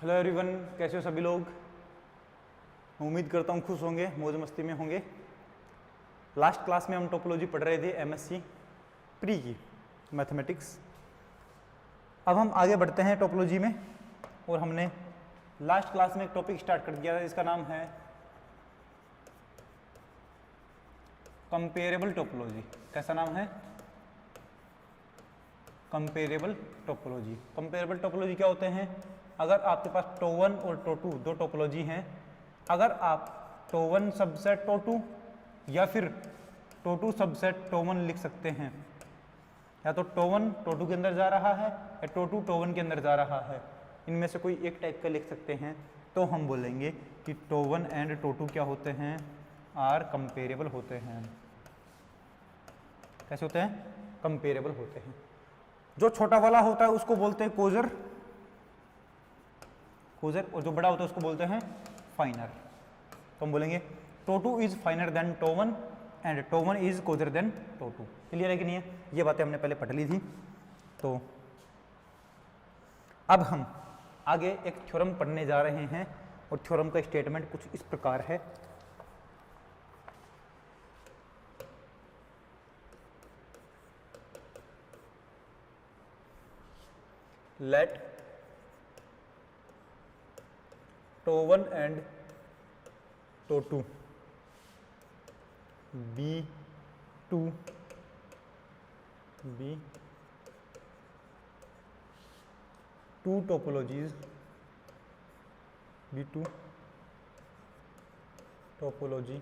Hello everyone, कैसे हो सभी लोग। मैं उम्मीद करता हूँ खुश होंगे, मौज मस्ती में होंगे। लास्ट क्लास में हम टोपोलॉजी पढ़ रहे थे एमएससी प्री की मैथमेटिक्स। अब हम आगे बढ़ते हैं टोपोलॉजी में, और हमने लास्ट क्लास में एक टॉपिक स्टार्ट कर दिया था जिसका नाम है कंपेरेबल टोपोलॉजी। कैसा नाम है? Comparable topology. कंपेरेबल टोपोलॉजी क्या होते हैं? अगर आपके पास टो1 और टो2 दो टोपोलॉजी हैं, अगर आप टो1 सबसेट टो2 या फिर टो2 सबसेट टो1 लिख सकते हैं, या तो टो1 टो2 के अंदर जा रहा है या टो2 टो1 के अंदर जा रहा है, इनमें से कोई एक टाइप का लिख सकते हैं, तो हम बोलेंगे कि टो1 एंड टो2 क्या होते हैं? आर कंपेरेबल होते हैं। कैसे होते हैं? कंपेरेबल होते हैं। जो छोटा वाला होता है उसको बोलते हैं कोजर, और जो बड़ा होता है उसको बोलते हैं फाइनर। तो हम बोलेंगे tau two is finer than tau one and tau one is coarser than tau two. Clear है कि नहीं है? ये बातें हमने पहले पढ़ ली थी। तो अब हम आगे एक थ्योरम पढ़ने जा रहे हैं, और थ्योरम का स्टेटमेंट कुछ इस प्रकार है। Let tau one and tau two be two topologies, be two topology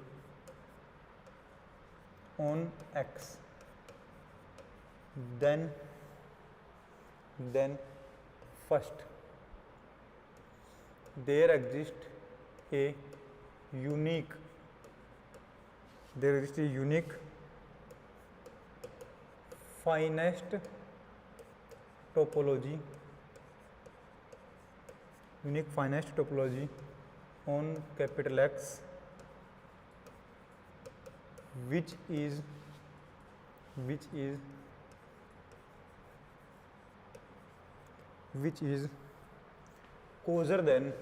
on X, then first there exists a unique finest topology on capital X, which is closer than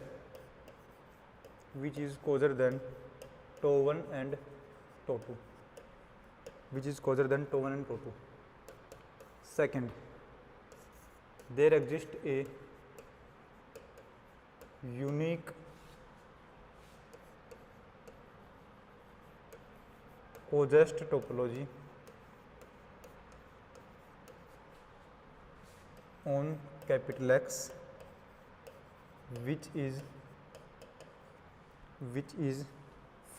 to and टो2, Second, there exists a unique closest topology on capital X, which is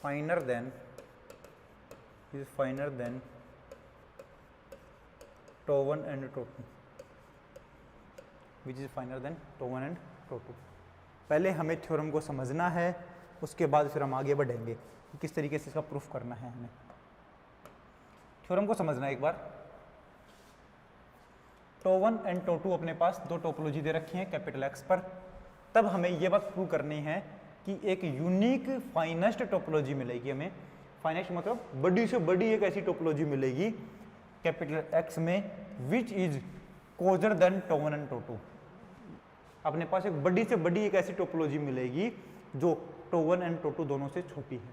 finer than to and टो2। पहले हमें theorem को समझना है, उसके बाद फिर हम आगे बढ़ेंगे कि किस तरीके से इसका प्रूफ करना है। हमें थ्योरम को समझना है एक बार। टो1 एंड टो2 अपने पास दो टोपोलॉजी दे रखी है कैपिटल एक्स पर। तब हमें यह बात प्रूव करनी है कि एक यूनिक फाइनेस्ट टोपोलॉजी मिलेगी हमें। फाइनेस्ट मतलब बड़ी से बड़ी एक ऐसी टोपोलॉजी मिलेगी कैपिटल एक्स में, which is coarser than tau one and tau two. अपने पास एक बड़ी से बड़ी एक ऐसी टोपोलॉजी मिलेगी जो टो1 एंड टो2 दोनों से छोटी है,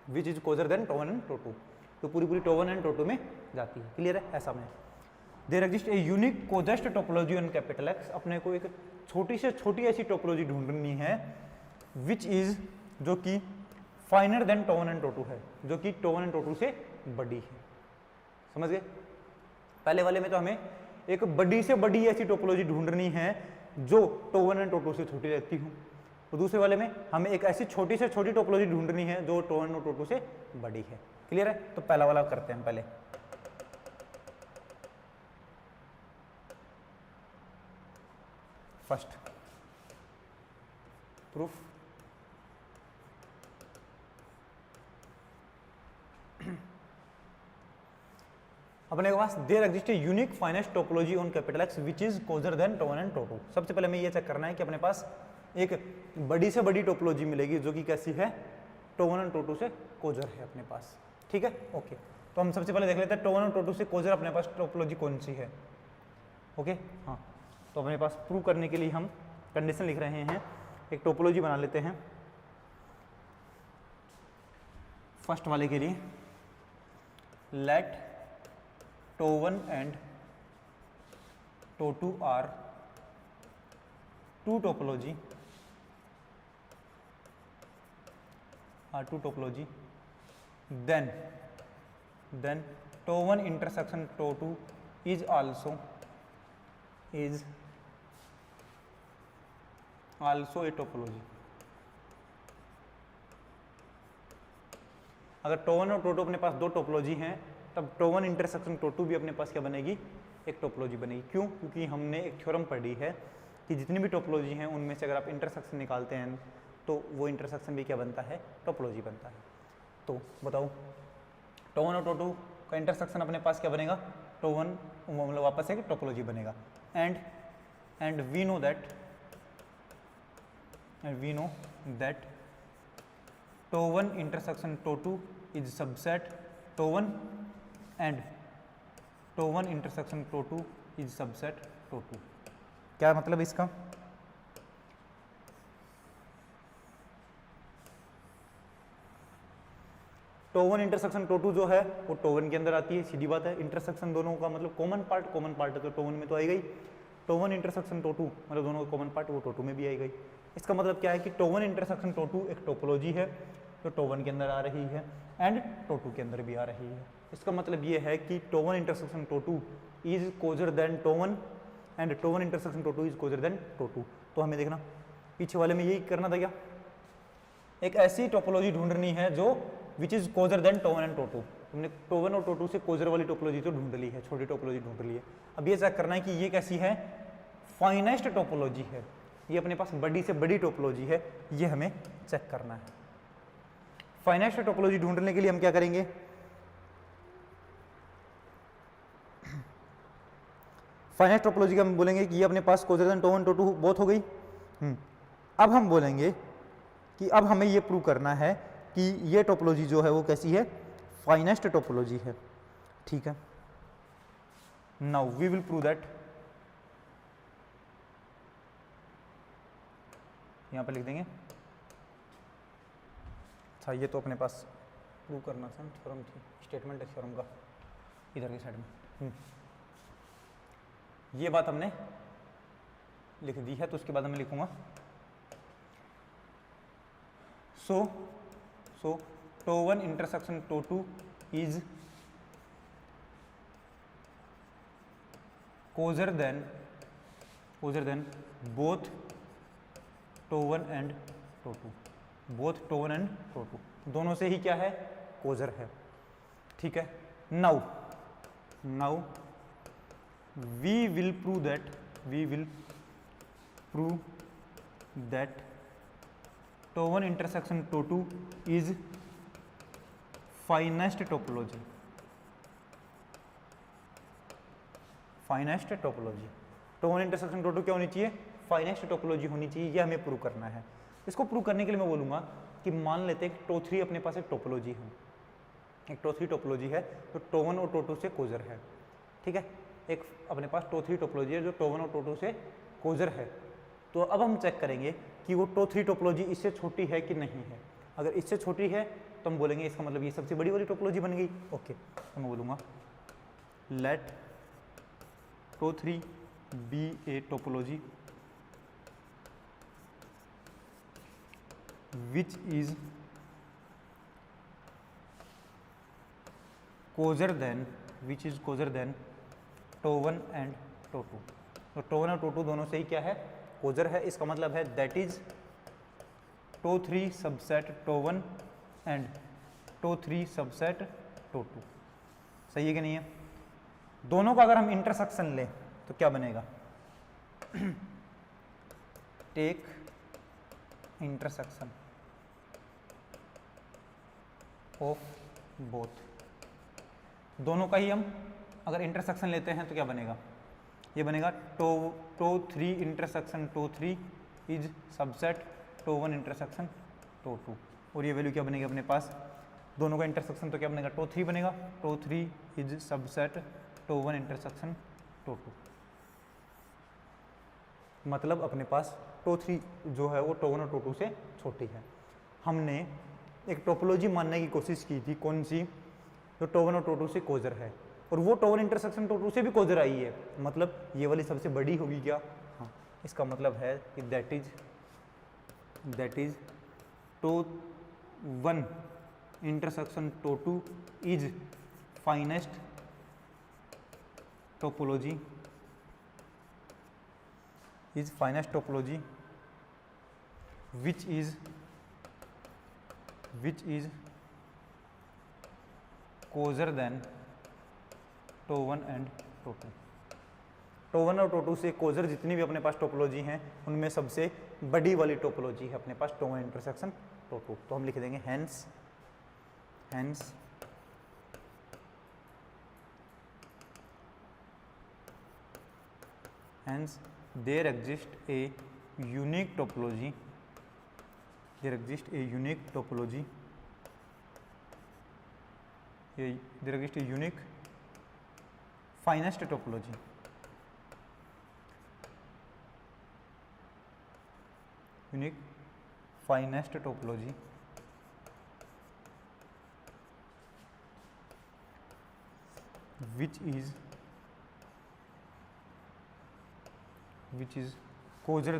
which is coarser than tau one and tau two. तो पूरी टो1 एंड टो2 में जाती है। क्लियर है? ऐसा में there exist a unique coarsest topology on capital X. अपने को एक छोटी से छोटी ऐसी टोपोलॉजी ढूंढनी है विच इज, जो कि फाइनर देन टो1 एंड टो2 है, जो कि टो1 एंड टो2 से बड़ी है। समझ गए? पहले वाले में तो हमें एक बड़ी से बड़ी ऐसी टोपोलॉजी ढूंढनी है जो टो1 एंड टो2 से छोटी रहती हूँ, और दूसरे वाले में हमें एक ऐसी छोटी से छोटी टोपोलॉजी ढूंढनी है जो टो1 और टो2 से बड़ी है। क्लियर है? तो पहला वाला करते हैं पहले। फर्स्ट प्रूफ, अपने के पास there exist a unique finest topology on capital X which is coarser than tau one and tau two. सबसे पहले हमें यह चेक करना है कि अपने पास एक बड़ी से बड़ी टोपोलॉजी मिलेगी जो कि कैसी है? टो1 एंड टो2 से कोजर है अपने पास। ठीक है? ओके, तो हम सबसे पहले देख लेते हैं टो1 और टो2 से कोजर अपने पास टोपोलॉजी कौन सी है। ओके, हाँ, तो अपने पास प्रूव करने के लिए हम कंडीशन लिख रहे हैं, एक टोपोलॉजी बना लेते हैं फर्स्ट वाले के लिए। Let tau one and tau two are two topology then tau one intersection tau two is also a topology. अगर टो1 और टो2 अपने पास दो टोपोलॉजी हैं तब टो1 इंटरसेक्शन टो2 भी अपने पास क्या बनेगी, एक टोपोलॉजी बनेगी। क्यों? क्योंकि हमने एक थ्योरम पढ़ी है कि जितनी भी टोपोलॉजी हैं उनमें से अगर आप इंटरसेक्शन निकालते हैं तो वो इंटरसेक्शन भी क्या बनता है, टोपोलॉजी बनता है। तो बताओ टो1 और टो2 का इंटरसेक्शन अपने पास क्या बनेगा, टो1 मतलब वापस एक टोपोलॉजी बनेगा। And we know that tau one intersection tau two is subset tau one and tau one intersection tau two is subset tau two. क्या मतलब इसका? टो1 इंटरसेक्शन टो2 जो है वो टो1 के अंदर आती है, सीधी बात है। इंटरसेक्शन दोनों का मतलब कॉमन पार्ट है तो टो1 में तो आई गई। टो1 इंटरसेक्शन टो2 मतलब दोनों का कॉमन पार्ट वो टो2 में भी आई गई। इसका मतलब क्या है कि टो1 इंटरसेक्शन टो2 एक टोपोलॉजी है जो टो1 के अंदर आ रही है एंड टो2 के अंदर भी आ रही है। इसका मतलब ये है कि tau one intersection tau two is coarser than tau one and tau one intersection tau two is coarser than tau two. तो हमें देखना पीछे वाले में यही करना था क्या, एक ऐसी टोपोलॉजी ढूंढनी है जो which is coarser than tau one and tau two. हमने टो1 और टो2 से कोजर वाली टोपोलॉजी तो ढूंढ ली है, छोटी टोपोलॉजी ढूंढ ली है। अब ये चेक करना है कि ये कैसी है, फाइनेस्ट टोपोलॉजी है, ये अपने पास बड़ी से बड़ी टोपोलॉजी है, ये हमें चेक करना है। फाइनेस्ट टोपोलॉजी ढूंढने के लिए हम क्या करेंगे, फाइनेस्ट टोपोलॉजी का हम बोलेंगे कि ये अपने पास कोजर देन टो1 टो2 बोथ हो गई। अब हम बोलेंगे कि अब हमें ये प्रूव करना है कि ये टोपोलॉजी जो है वो कैसी है, फाइनेस्ट टोपोलॉजी है। ठीक है, now we will prove that, यहां पर लिख देंगे। अच्छा ये तो अपने पास प्रूव करना था, थ्योरम थी, स्टेटमेंट है थ्योरम का इधर की साइड में। ये बात हमने लिख दी है तो उसके बाद मैं लिखूंगा so tau one intersection tau two is coarser than both tau one and tau two, both tau one and tau two दोनों से ही क्या है, कोजर है। ठीक है, now we will prove that tau one intersection tau two is finest topology। Finest topology, tau one intersection tau two क्या होनी चाहिए, फाइनेस्ट टोपोलॉजी होनी चाहिए, ये हमें प्रूव करना है। इसको प्रूव करने के लिए मैं बोलूंगा कि मान लेते हैं टो3 अपने पास एक टोपोलॉजी है, एक टो3 टोपोलॉजी है तो टो1 और टो2 से कोजर है। ठीक है, एक अपने पास टो3 टोपोलॉजी है जो टो1 और टो2 से कोजर है। तो अब हम चेक करेंगे कि वो टो3 टोपोलॉजी इससे छोटी है कि नहीं है। अगर इससे छोटी है तो हम बोलेंगे इसका मतलब ये सबसे बड़ी वाली टोपोलॉजी बन गई। ओके, तो मैं बोलूँगा let tau three be a topology which is coarser than tau one and tau two. तो टो1 और टो2 दोनों से ही क्या है, कोजर है। इसका मतलब है that is tau three subset tau one and tau three subset tau two. सही है कि नहीं है? दोनों का अगर हम इंटरसेक्शन लें तो क्या बनेगा, टेक इंटरसेक्शन ऑफ बोथ। दोनों का ही हम अगर इंटरसेक्शन लेते हैं तो क्या बनेगा, ये बनेगा टो3 intersection टो3 is subset to intersection टो2। और ये वैल्यू क्या बनेगी अपने पास, दोनों का इंटरसेक्शन तो क्या बनेगा, टो3 बनेगा, टो3 इज सबसेट टो1 इंटरसेक्शन टो2। मतलब अपने पास टो 3 जो है वो टो 1 और टो 2 से छोटी है। हमने एक टोपोलॉजी मानने की कोशिश की थी, कौन सी, जो टो 1 और टो 2 से कोजर है, और वो टो 1 इंटरसेक्शन टो 2 से भी कोजर आई है, मतलब ये वाली सबसे बड़ी होगी क्या? हाँ, इसका मतलब है कि that is tau 1 intersection tau 2 is finest topology which is closer than tau 1 and tau 2। Tau 1 और टो 2 से कोजर जितनी भी अपने पास टोपोलॉजी हैं उनमें सबसे बड़ी वाली टोपोलॉजी है अपने पास टो 1 इंटरसेक्शन टो 2। तो हम लिख देंगे hence there exists a unique topology there exists a unique finest topology which is closer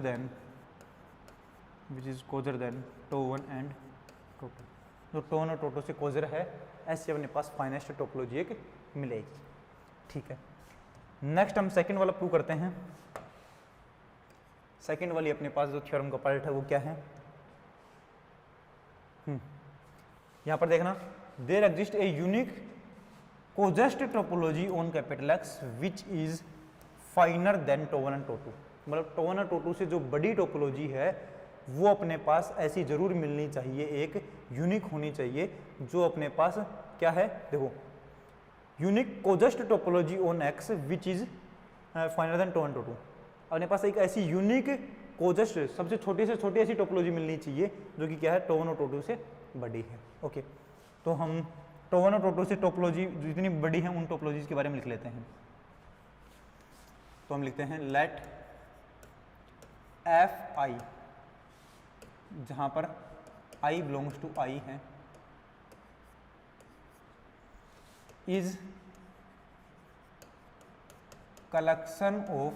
than tau 1 and tau 2। जो टो 1 और टो 2 से कोजर है, ऐसे अपने पास फाइनेस्ट टोपोलॉजी एक मिलेगी। ठीक है, नेक्स्ट हम सेकंड वाला प्रूव करते हैं। सेकंड वाली अपने पास जो थ्योरम का पार्ट है वो क्या है, यहाँ पर देखना, there exist a unique coarsest topology on capital X which is finer than tau 1 and tau 2। मतलब टो 1 और टो 2 से जो बड़ी टोपोलॉजी है वो अपने पास ऐसी जरूर मिलनी चाहिए, एक यूनिक होनी चाहिए जो अपने पास क्या है, देखो, unique coarsest topology on X which is finer than tau 1 tau 2। अपने पास एक ऐसी यूनिक कोजेस्ट सबसे छोटी से छोटी ऐसी टोपोलॉजी मिलनी चाहिए जो कि क्या है, टो 1 और टो 2 से बड़ी है। ओके, तो हम टो 1 और टो 2 से टोपोलॉजी जितनी बड़ी है उन टोपोलॉजीज के बारे में लिख लेते हैं। तो हम लिखते हैं लेट एफ आई, जहां पर आई बिलोंग्स टू आई है, is collection of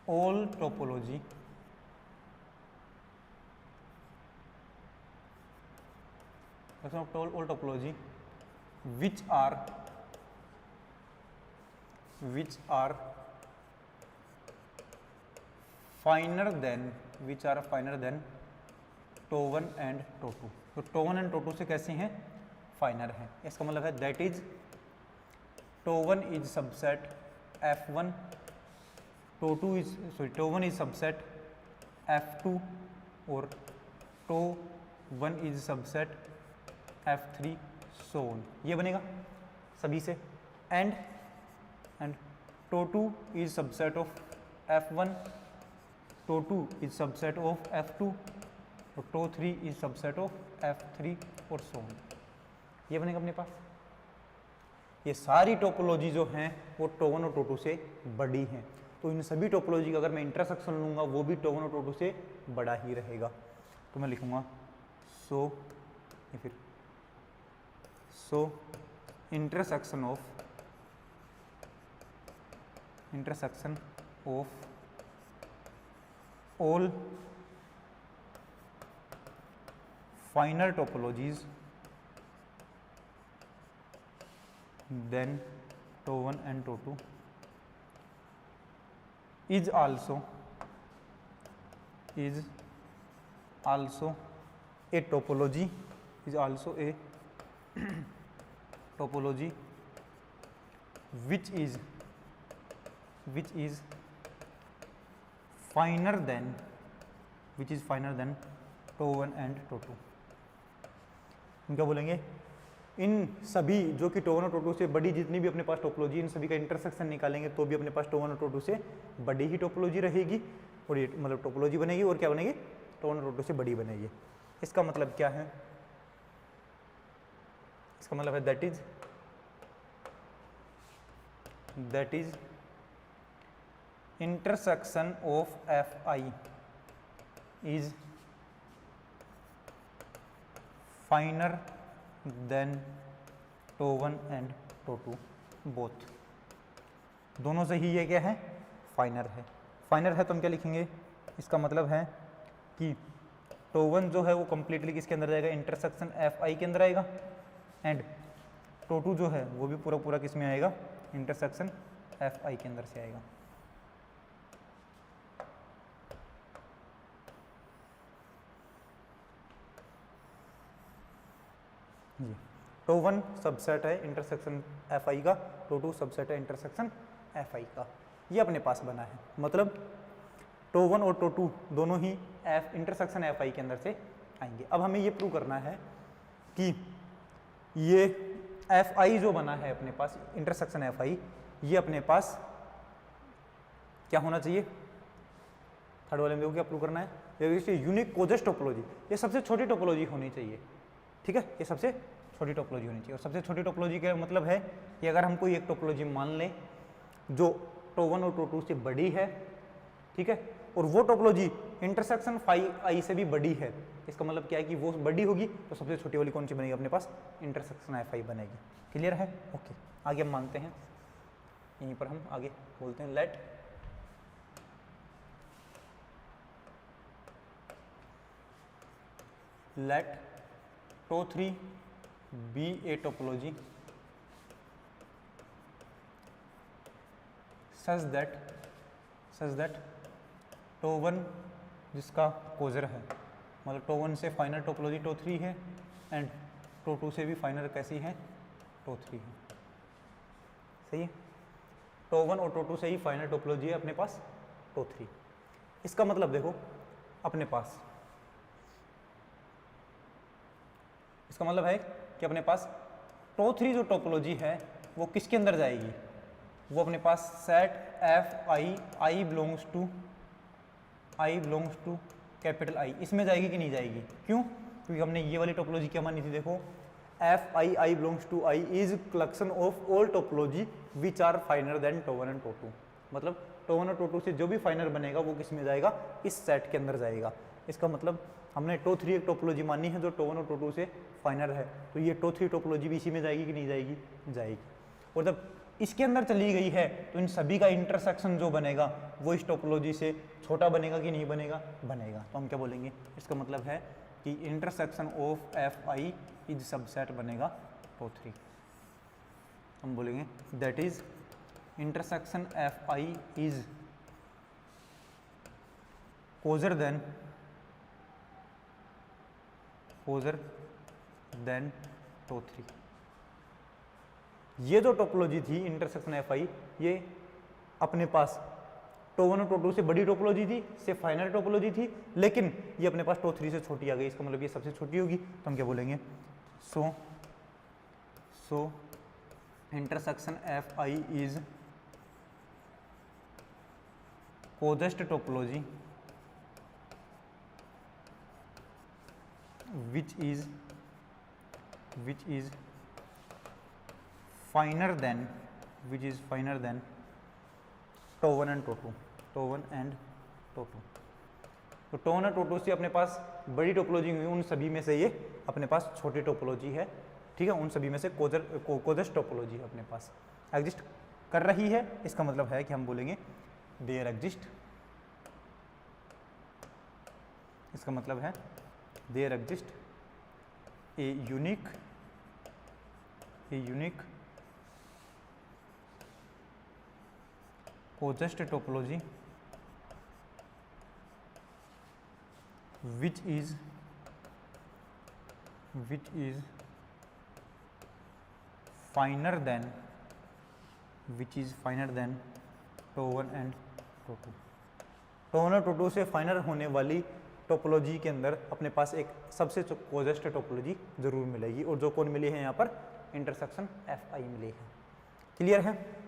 all topology which are finer than tau 1 and tau 2। तो टो 1 and टो 2 से कैसे हैं, फाइनर है। इसका मतलब है that is tau 1 is subset F1, tau 1 is subset F2 और tau 1 is subset F3 so on. ये बनेगा सभी से, and tau 2 is subset of F1, tau 2 is subset of F2 और to 3 is subset of F3 और सो on. ये बनेगा अपने पास। ये सारी टोपोलॉजी जो हैं वो टो 1 और टो 2 से बड़ी हैं, तो इन सभी टोपोलॉजी का अगर मैं इंटरसेक्शन लूँगा वो भी टो 1 और टो 2 से बड़ा ही रहेगा। तो मैं लिखूँगा so intersection of all finer topologies than tau 1 and tau 2 is also a topology which is finer than tau 1 and tau 2। इनका बोलेंगे इन सभी जो कि टो 1 और टो 2 से बड़ी जितनी भी अपने पास टोपोलॉजी, इन सभी का इंटरसेक्शन निकालेंगे तो भी अपने पास टो 1 और टो 2 से बड़ी ही टोपोलॉजी रहेगी, और ये मतलब टोपोलॉजी बनेगी, और क्या बनेगी, टो 1 और टो 2 से बड़ी बनेगी। इसका मतलब क्या है, इसका मतलब है that is intersection of F I is finer than tau one and tau two both. दोनों से ही ये क्या है, फाइनर है। फाइनर है तो हम क्या लिखेंगे, इसका मतलब है कि टो वन जो है वो कंप्लीटली किसके अंदर जाएगा, इंटरसेक्शन एफ आई के अंदर आएगा, एंड टो टू जो है वो भी पूरा पूरा किस में आएगा, इंटरसेक्शन एफ आई के अंदर से आएगा। जी, टो वन सबसेट है इंटरसेक्शन एफ आई का, टो टू सबसेट है इंटरसेक्शन एफ आई का। ये अपने पास बना है, मतलब टो वन और टो टू दोनों ही एफ इंटरसेक्शन एफ आई के अंदर से आएंगे। अब हमें ये प्रूव करना है कि ये एफ आई जो बना है अपने पास, इंटरसेक्शन एफ आई, ये अपने पास क्या होना चाहिए, थर्ड वाले में देखो क्या प्रूव करना है, यूनिक कोजेस टोपोलॉजी, ये सबसे छोटी टोपोलॉजी होनी चाहिए। ठीक है, ये सबसे छोटी टोपोलॉजी होनी चाहिए। और सबसे छोटी टोपोलॉजी का मतलब है कि अगर हम कोई एक टोपोलॉजी मान लें जो टो वन और टो टू से बड़ी है, ठीक है, और वो टोपोलॉजी इंटरसेक्शन फाई आई से भी बड़ी है, इसका मतलब क्या है कि वो बड़ी होगी तो सबसे छोटी वाली कौन सी बनेगी अपने पास, इंटरसेक्शन एफ आई बनेगी। क्लियर है? ओके, आगे हम मानते हैं, यहीं पर हम आगे बोलते हैं, let tau three be a topology such that tau one जिसका कोजर है, मतलब टो वन से फाइनल टोपोलॉजी टो थ्री है, एंड टो टू से भी फाइनल कैसी है, टो थ्री है। सही है, टो वन और टो टू से ही फाइनल टोपोलॉजी है अपने पास टो थ्री। इसका मतलब देखो अपने पास, इसका मतलब है कि अपने पास टो थ्री जो टोपोलॉजी है वो किसके अंदर जाएगी, वो अपने पास set F I, I belongs to capital I, इसमें जाएगी कि नहीं जाएगी। क्यों? क्योंकि हमने ये वाली टोपोलॉजी क्या मानी थी, देखो F I, I belongs to I is collection of all topology which are finer than tau one and tau two. मतलब टो वन और टो टू से जो भी फाइनर बनेगा वो किस में जाएगा, इस सेट के अंदर जाएगा। इसका मतलब हमने टो थ्री एक टोपोलॉजी मानी है जो टो वन और टो टू से फाइनल है, तो ये टो थ्री टोपोलॉजी भी इसी में जाएगी कि नहीं जाएगी, जाएगी। और जब इसके अंदर चली गई है तो इन सभी का इंटरसेक्शन जो बनेगा वो इस टोपोलॉजी से छोटा बनेगा कि नहीं बनेगा, बनेगा। तो हम क्या बोलेंगे, इसका मतलब है कि intersection of F I is subset बनेगा टो थ्री। हम बोलेंगे that is intersection F I is coarser than tau three. ये जो टोपोलॉजी थी इंटरसेक्शन एफ आई, ये अपने पास टो वन और टो टू से बड़ी टोपोलॉजी थी, से फाइनल टोपोलॉजी थी, लेकिन ये अपने पास टो थ्री से छोटी आ गई। इसका मतलब ये सबसे छोटी होगी, तो हम क्या बोलेंगे, so intersection F I is coarsest topology which is finer than tau one and tau two, tau one and tau two. तो टो वन और टो टू से अपने पास बड़ी टोपोलॉजी हुई, उन सभी में से ये अपने पास छोटी टोपोलॉजी है। ठीक है, उन सभी में से कोजेस्ट टोपोलॉजी है अपने पास एग्जिस्ट कर रही है। इसका मतलब है कि हम बोलेंगे देयर एग्जिस्ट, इसका मतलब है there exist a unique coarsest topology which is finer than tau one and tau two. Tau one और टो टू से फाइनल होने वाली टोपोलॉजी के अंदर अपने पास एक सबसे कोजेस्ट टोपोलॉजी जरूर मिलेगी, और जो कौन मिली है यहाँ पर, इंटरसेक्शन एफ आई मिली है। क्लियर है?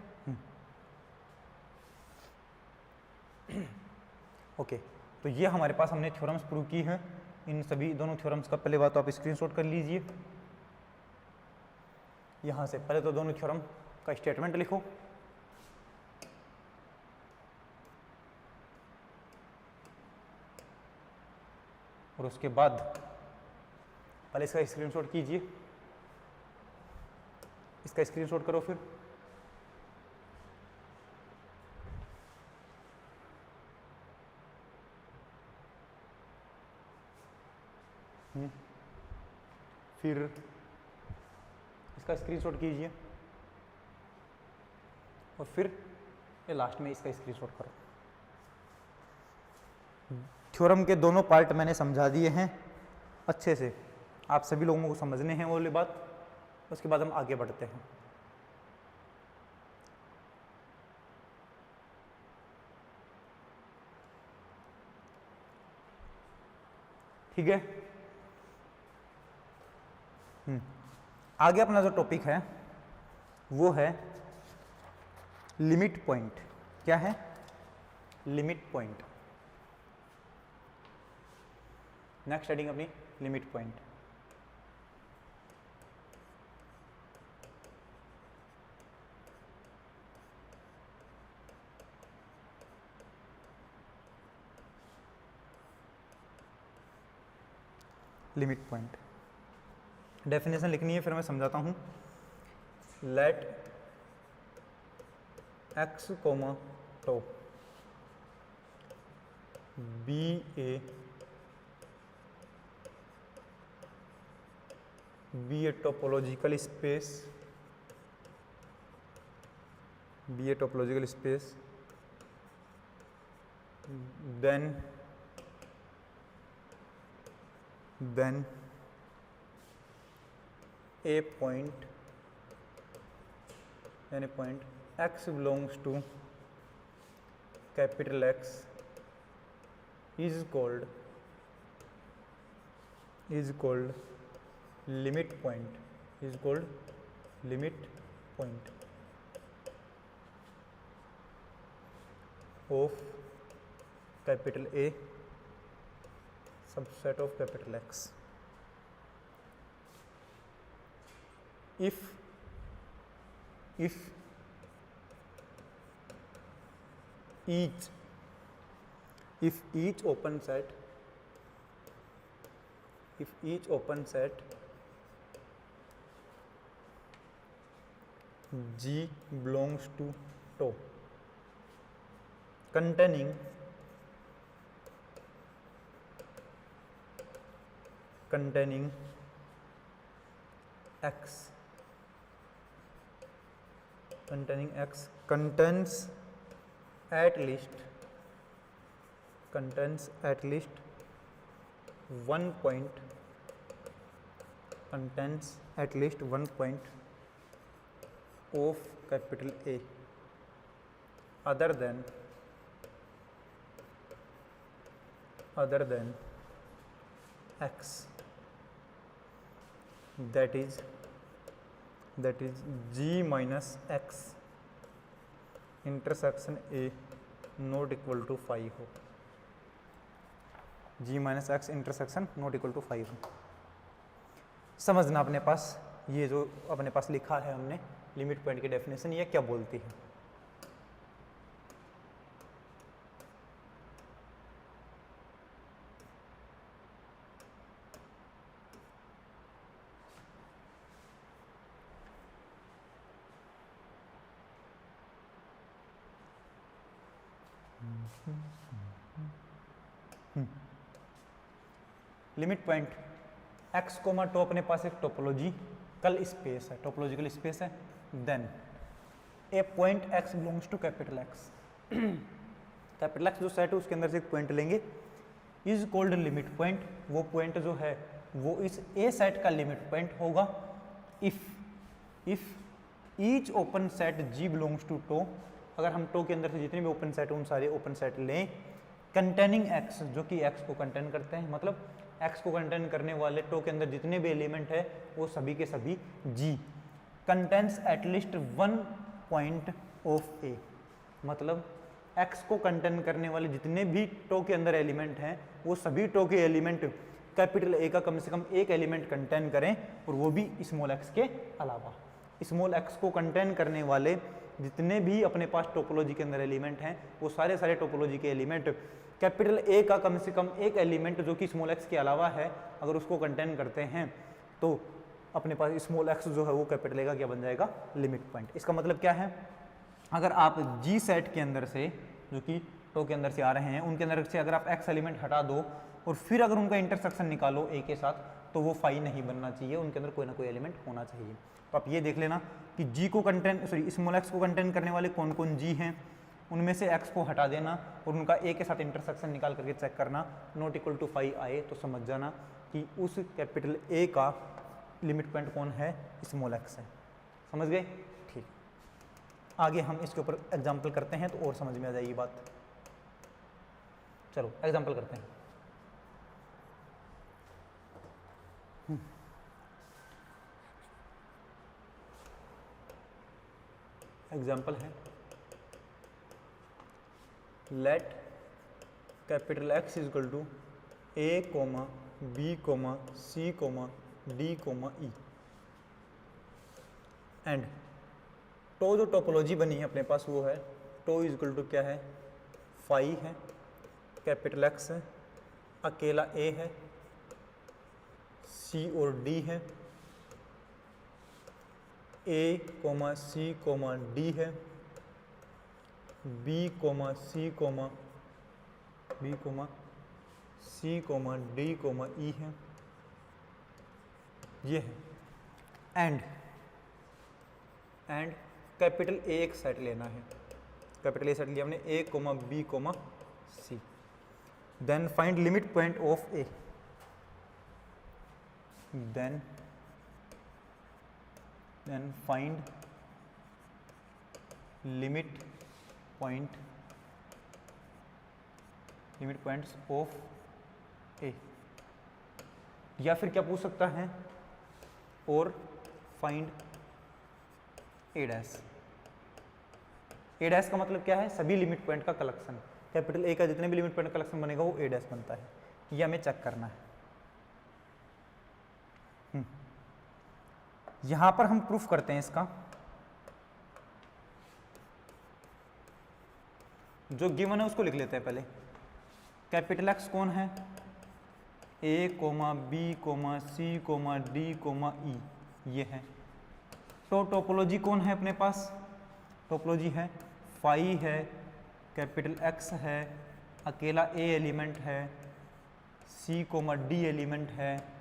ओके, तो ये हमारे पास हमने थ्योरम्स प्रूव की हैं। इन सभी दोनों थ्योरम्स का पहले बात तो आप स्क्रीनशॉट कर लीजिए यहाँ से। पहले तो दोनों थ्योरम का स्टेटमेंट लिखो, और उसके बाद पहले इसका स्क्रीनशॉट कीजिए, इसका स्क्रीनशॉट करो फिर। फिर इसका स्क्रीनशॉट कीजिए और फिर ये लास्ट में इसका स्क्रीनशॉट करो। थ्योरम के दोनों पार्ट मैंने समझा दिए हैं अच्छे से, आप सभी लोगों को समझने हैं वो वाली बात। उसके बाद हम आगे बढ़ते हैं। ठीक है, आगे अपना जो टॉपिक है वो है लिमिट पॉइंट। क्या है? Limit point. नेक्स्ट हेडिंग अपनी limit point. Limit point definition लिखनी है, फिर मैं समझाता हूं। Let x comma tau be a topological space, then a point x belongs to capital X is called limit point, of capital A subset of capital X if each open set G belongs to tau containing X contains at least one point of capital A other than X, that is G minus X intersection A not equal to 5 हो, G minus X intersection not equal to 5 हो। समझना अपने पास ये जो अपने पास लिखा है हमने लिमिट पॉइंट की डेफिनेशन, ये क्या बोलती है। Limit point x comma tau अपने पास एक टोपोलॉजिकल स्पेस है, then a point x belongs to capital X, capital X जो सेट है उसके अंदर से एक पॉइंट लेंगे, इज कॉल्ड लिमिट पॉइंट। वो पॉइंट जो है वो इस ए सेट का लिमिट पॉइंट होगा if each open set G belongs to tau, अगर हम टो के अंदर से जितने भी ओपन सेट उन सारे ओपन सेट लें कंटेनिंग X, जो कि X को कंटेन करते हैं, मतलब X को कंटेन करने वाले टो के अंदर जितने भी एलिमेंट है वो सभी के सभी G contains at least one point of A, मतलब X को कंटेन करने वाले जितने भी टो के अंदर एलिमेंट हैं वो सभी टो के एलिमेंट कैपिटल A का कम से कम एक एलिमेंट कंटेन करें, और वो भी स्मॉल x के अलावा। स्मॉल x को कंटेन करने वाले जितने भी अपने पास टोपोलॉजी के अंदर एलिमेंट हैं वो सारे टोपोलॉजी के एलिमेंट कैपिटल ए का कम से कम एक एलिमेंट जो कि स्मॉल एक्स के अलावा है अगर उसको कंटेन करते हैं तो अपने पास स्मॉल एक्स जो है वो कैपिटल ए का क्या बन जाएगा, लिमिट पॉइंट। इसका मतलब क्या है, अगर आप जी सेट के अंदर से जो कि टो के अंदर से आ रहे हैं उनके अंदर से अगर आप एक्स एलिमेंट हटा दो और फिर अगर उनका इंटरसेक्शन निकालो ए के साथ तो वो फाई नहीं बनना चाहिए, उनके अंदर कोई ना कोई एलिमेंट होना चाहिए। तो आप ये देख लेना कि जी को कंटेन स्मॉल एक्स को कंटेन करने वाले कौन कौन जी हैं, उनमें से एक्स को हटा देना और उनका ए के साथ इंटरसेक्शन निकाल करके चेक करना, नॉट इक्वल टू फाई आए तो समझ जाना कि उस कैपिटल ए का लिमिट पॉइंट कौन है, स्मॉल एक्स है। समझ गए? ठीक, आगे हम इसके ऊपर एग्जाम्पल करते हैं तो और समझ में आ जाएगी बात। चलो एग्जाम्पल करते हैं। एग्जाम्पल है let capital X is equal to A comma B comma C comma D comma E and tau जो टोपोलॉजी बनी है अपने पास वो है टो इज इक्वल टू क्या है, फाई है, कैपिटल एक्स है, अकेला ए है, सी और डी है, A comma C comma D है, B comma C comma D comma E है, ये है एंड कैपिटल ए एक सेट लेना है, कैपिटल ए सेट लिया हमने A comma B comma C, then find limit point of A, then find limit points of A, या फिर क्या पूछ सकता है, और find A dash. A dash का मतलब क्या है, सभी लिमिट पॉइंट का कलेक्शन, कैपिटल ए का जितने भी लिमिट पॉइंट का कलेक्शन बनेगा वो ए डैश बनता है, ये हमें चेक करना है। यहां पर हम प्रूफ करते हैं इसका, जो गिवन है उसको लिख लेते हैं पहले। कैपिटल एक्स कौन है, A comma B comma C comma D comma E, ये है। तो टोपोलॉजी कौन है अपने पास, टोपोलॉजी है फाई है, कैपिटल एक्स है, अकेला ए एलिमेंट है, सी कोमा डी एलिमेंट है,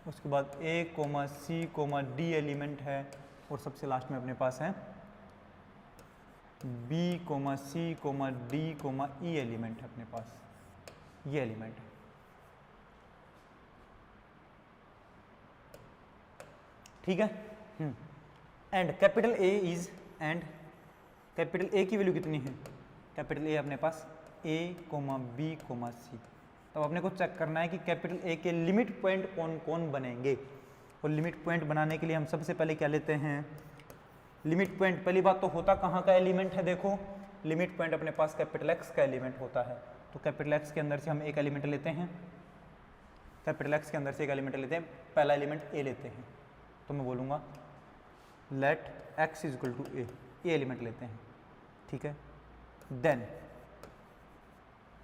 उसके बाद A comma C comma D element है, और सबसे लास्ट में अपने पास है B comma C comma D comma E element है अपने पास, ये एलिमेंट है। ठीक है। And capital A is, and capital A की वैल्यू कितनी है, कैपिटल ए अपने पास A comma B comma C. तो अपने को चेक करना है कि कैपिटल ए के लिमिट पॉइंट कौन कौन बनेंगे, और लिमिट पॉइंट बनाने के लिए हम सबसे पहले क्या लेते हैं, लिमिट पॉइंट। पहली बात तो होता कहाँ का एलिमेंट है, देखो लिमिट पॉइंट अपने पास कैपिटल एक्स का एलिमेंट होता है, तो कैपिटल एक्स के अंदर से हम एक एलिमेंट लेते हैं, कैपिटल एक्स के अंदर से एक एलिमेंट लेते हैं, पहला एलिमेंट ए लेते हैं, तो मैं बोलूँगा let X is equal to A, ये एलिमेंट लेते हैं। ठीक है,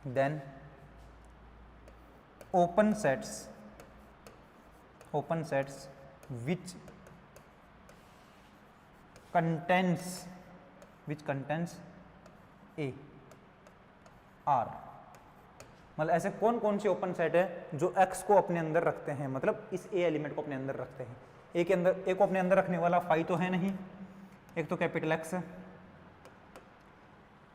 then open sets which contains A R, मतलब ऐसे कौन कौन से ओपन सेट है जो x को अपने अंदर रखते हैं, मतलब इस A एलिमेंट को अपने अंदर रखते हैं। A के अंदर, A को अपने अंदर रखने वाला फाई तो है नहीं, एक तो कैपिटल एक्स है,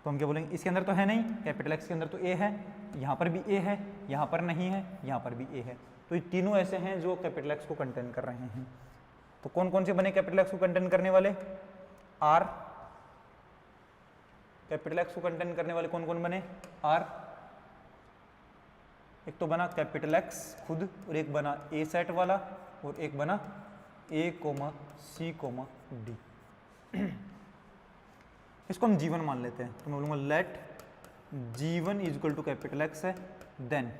तो हम क्या बोलेंगे, इसके अंदर तो है नहीं, कैपिटल एक्स के अंदर तो ए है, यहाँ पर भी ए है, यहाँ पर नहीं है, यहाँ पर भी ए है, तो ये तीनों ऐसे हैं जो कैपिटल एक्स को कंटेन कर रहे हैं। तो कौन कौन से बने कैपिटल एक्स को कंटेन करने वाले, आर, कैपिटल एक्स को कंटेन करने वाले कौन कौन बने, आर, एक तो बना कैपिटल एक्स खुद, और एक बना ए सेट वाला, और एक बना A comma C comma D. इसको हम G1 मान लेते हैं, तो मैं बोलूँगा let G1 is equal to capital X है, देन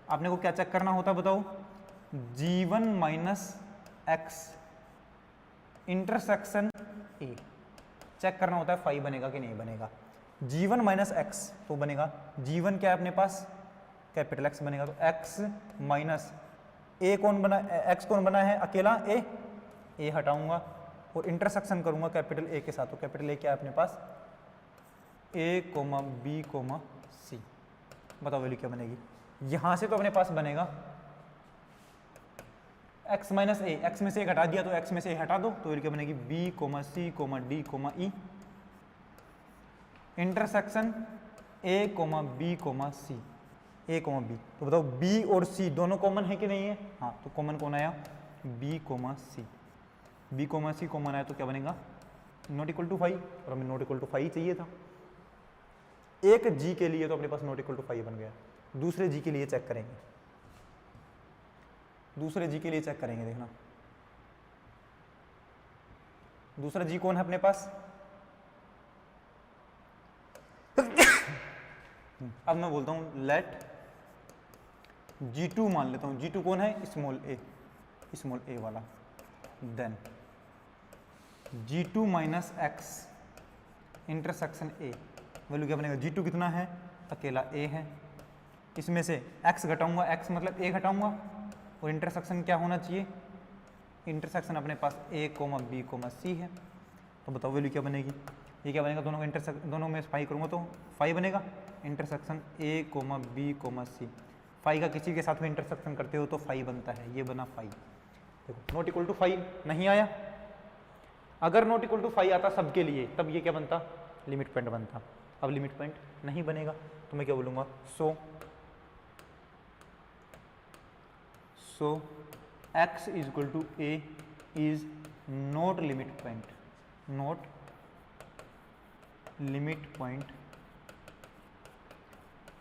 आपने को क्या चेक करना होता है बताओ, G1 minus X intersection A, check करना होता है फाई बनेगा कि नहीं बनेगा। G1 माइनस एक्स तो बनेगा G1 क्या है अपने पास, कैपिटल एक्स बनेगा, तो एक्स माइनस ए कौन बना, एक्स कौन बना है अकेला, ए हटाऊंगा और इंटरसेक्शन करूंगा कैपिटल ए के साथ, तो कैपिटल ए क्या है अपने पास, ए कोमा बी कोमा सी। बताओ वैल्यू क्या बनेगी, यहां से तो अपने पास बनेगा x माइनस ए, एक्स में से एक हटा दिया तो x में से ए हटा दो, तो वैल्यू क्या बनेगी b comma C comma D comma E, intersection a comma b comma C, a comma b। तो बताओ b और c दोनों कॉमन है कि नहीं है, हाँ, तो कॉमन कौन आया, b comma C, b comma C common आया तो क्या बनेगा नॉट इक्वल टू 5, और हमें नॉट इक्वल टू 5 चाहिए था। एक g के लिए तो अपने पास नॉट इक्वल टू 5 बन गया, दूसरे g के लिए चेक करेंगे, दूसरे जी के लिए चेक करेंगे, देखना दूसरा जी कौन है अपने पास अब मैं बोलता हूं लेट G2 मान लेता हूं, G2 कौन है, स्मॉल ए वाला, then G2 minus X intersection A, value क्या बनेगा, G2 कितना है अकेला a है, इसमें से x घटाऊंगा, x मतलब a घटाऊंगा, और इंटरसेक्शन क्या होना चाहिए, इंटरसेक्शन अपने पास a comma b comma c है, तो बताओ वैल्यू क्या बनेगी, ये क्या बनेगा, दोनों का दोनों में 5 करूंगा तो 5 बनेगा, intersection a comma b comma c, 5 का किसी के साथ में इंटरसेक्शन करते हो तो 5 बनता है, ये बना 5। देखो नॉट इक्वल टू 5 नहीं आया, अगर नॉट इक्वल टू 5 आता सबके लिए तब ये क्या बनता, लिमिट पॉइंट बनता, अब लिमिट पॉइंट नहीं बनेगा तो मैं क्या बोलूँगा, so x is equal to a is not limit point, not limit point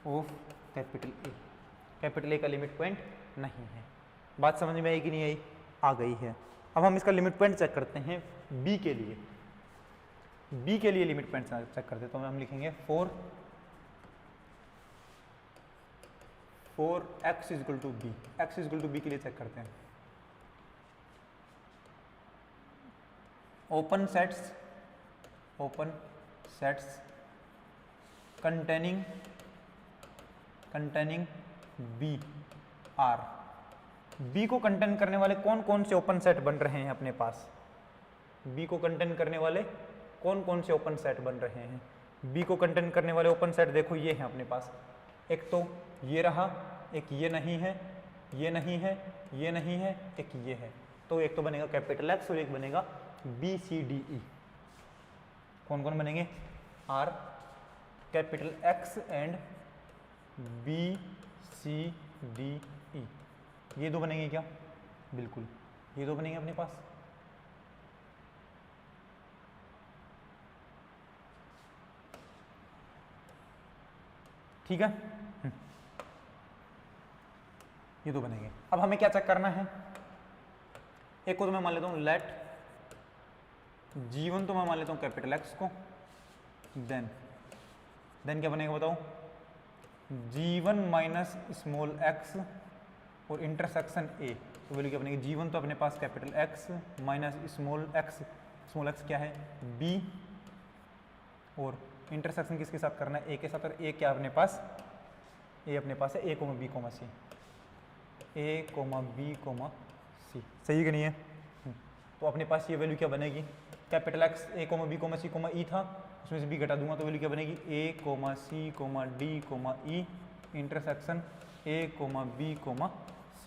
of capital A, capital A का लिमिट पॉइंट नहीं है। बात समझ में आई कि नहीं आई, आ गई है। अब हम इसका लिमिट पॉइंट चेक करते हैं b के लिए, b के लिए लिमिट पॉइंट चेक करते हैं, तो हम लिखेंगे for x is equal to B, X is equal to B के लिए चेक करते हैं, open sets containing B are, B को कंटेन करने वाले कौन कौन से ओपन सेट बन रहे हैं अपने पास, बी को कंटेन करने वाले कौन कौन से ओपन सेट बन रहे हैं, बी को कंटेन करने वाले ओपन सेट देखो ये हैं अपने पास, एक तो ये रहा, एक ये नहीं है, ये नहीं है, ये नहीं है, एक ये है, तो एक तो बनेगा कैपिटल एक्स और एक बनेगा बी सी डी ई, कौन कौन बनेंगे, are capital X and B C D E, ये दो बनेंगे क्या, बिल्कुल ये दो बनेंगे अपने पास। ठीक है, ये दो बनेंगे। अब हमें क्या चेक करना है, एक को तो मैं मान लेता हूं लेट G1 तो मैं मान लेता हूं कैपिटल एक्स को, देन क्या बनेगा बताओ, G1 माइनस स्मॉल एक्स और इंटरसेक्शन ए, तो वैल्यू क्या बनेगी, G1 तो अपने पास capital X minus small X क्या है b, और इंटरसेक्शन किसके साथ करना है, ए के साथ, और ए क्या अपने पास, ए अपने पास है a comma b comma C, a comma b comma C, सही है कि नहीं है। तो अपने पास ये वैल्यू क्या बनेगी, capital X a comma b comma C comma E था, उसमें से b घटा दूंगा तो वैल्यू क्या बनेगी, a comma c comma d comma E, intersection a comma b comma c,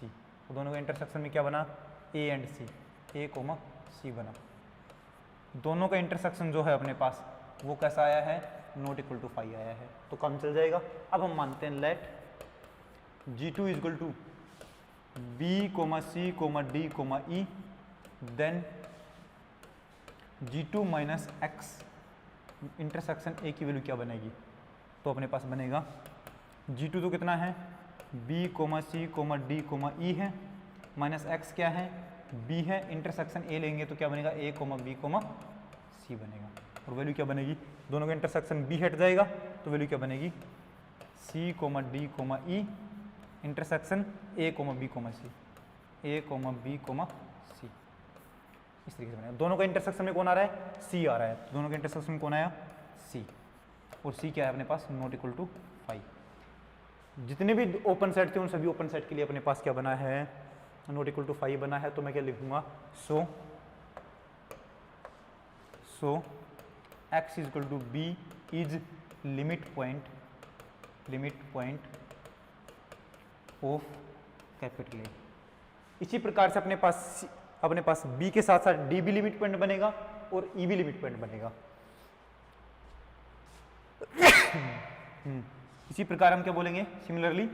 तो दोनों का इंटरसेक्शन में क्या बना, a and c, a comma c बना। दोनों का इंटरसेक्शन जो है अपने पास वो कैसा आया है, नॉट इक्वल टू 5 आया है, तो काम चल जाएगा। अब हम मानते हैं let G2 is equal to b comma c comma d comma e, then G2 minus X intersection a की वैल्यू क्या बनेगी, तो अपने पास बनेगा G2 तो कितना है, b comma c comma d comma e है, माइनस एक्स क्या है, b है, इंटरसेक्शन a लेंगे तो क्या बनेगा, a comma b comma c बनेगा, और वैल्यू क्या बनेगी, दोनों का इंटरसेक्शन b हट जाएगा तो वैल्यू क्या बनेगी, c comma d comma e, intersection a comma b comma c, a comma b comma c, इस तरीके से बनेगा। दोनों का इंटरसेक्शन में कौन आ रहा है, c आ रहा है, तो दोनों के इंटरसेक्शन में कौन आया, c। और सी क्या है अपने पास, नॉट इक्वल टू 5। जितने भी ओपन सेट थे उन सभी ओपन सेट के लिए अपने पास क्या बना है, नॉट इक्वल टू 5 बना है। तो मैं क्या लिखूंगा, so x is equal to B is limit point of capital A. इसी प्रकार से अपने पास b के साथ साथ d भी लिमिट पॉइंट बनेगा और e भी लिमिट पॉइंट बनेगा। इसी प्रकार हम क्या बोलेंगे, सिमिलरली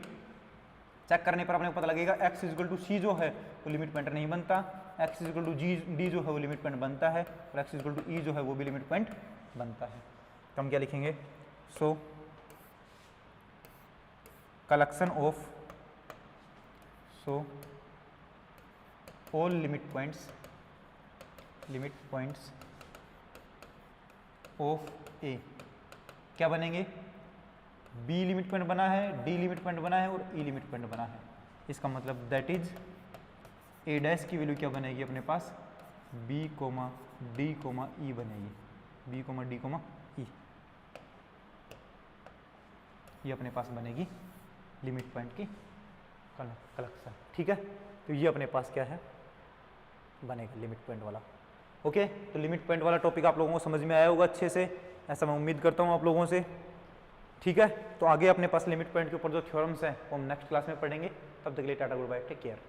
चेक करने पर अपने को पता लगेगा x इक्वल टू सी जो है वो लिमिट पॉइंट नहीं बनता, x इक्वल टू डी जो है वो लिमिट पॉइंट बनता है, और x इक्वल टू ई जो है वो भी लिमिट पॉइंट बनता है। तो हम क्या लिखेंगे, so collection of all limit points of A क्या बनेंगे, बी लिमिट पॉइंट बना है, डी लिमिट पॉइंट बना है और ई लिमिट पॉइंट बना है। इसका मतलब दैट इज ए डैश की वैल्यू क्या बनेगी अपने पास, बी कोमा डी कोमा ई बनेगी, B comma D comma E, ये अपने पास बनेगी लिमिट पॉइंट की कलेक्शन। ठीक है, तो ये अपने पास क्या है बनेगा लिमिट पॉइंट वाला। ओके, तो लिमिट पॉइंट वाला टॉपिक आप लोगों को समझ में आया होगा अच्छे से, ऐसा मैं उम्मीद करता हूँ आप लोगों से। ठीक है, तो आगे अपने पास लिमिट पॉइंट के ऊपर जो थ्योरम्स हैं वो हम नेक्स्ट क्लास में पढ़ेंगे। तब तक के लिए tata good bye, take care.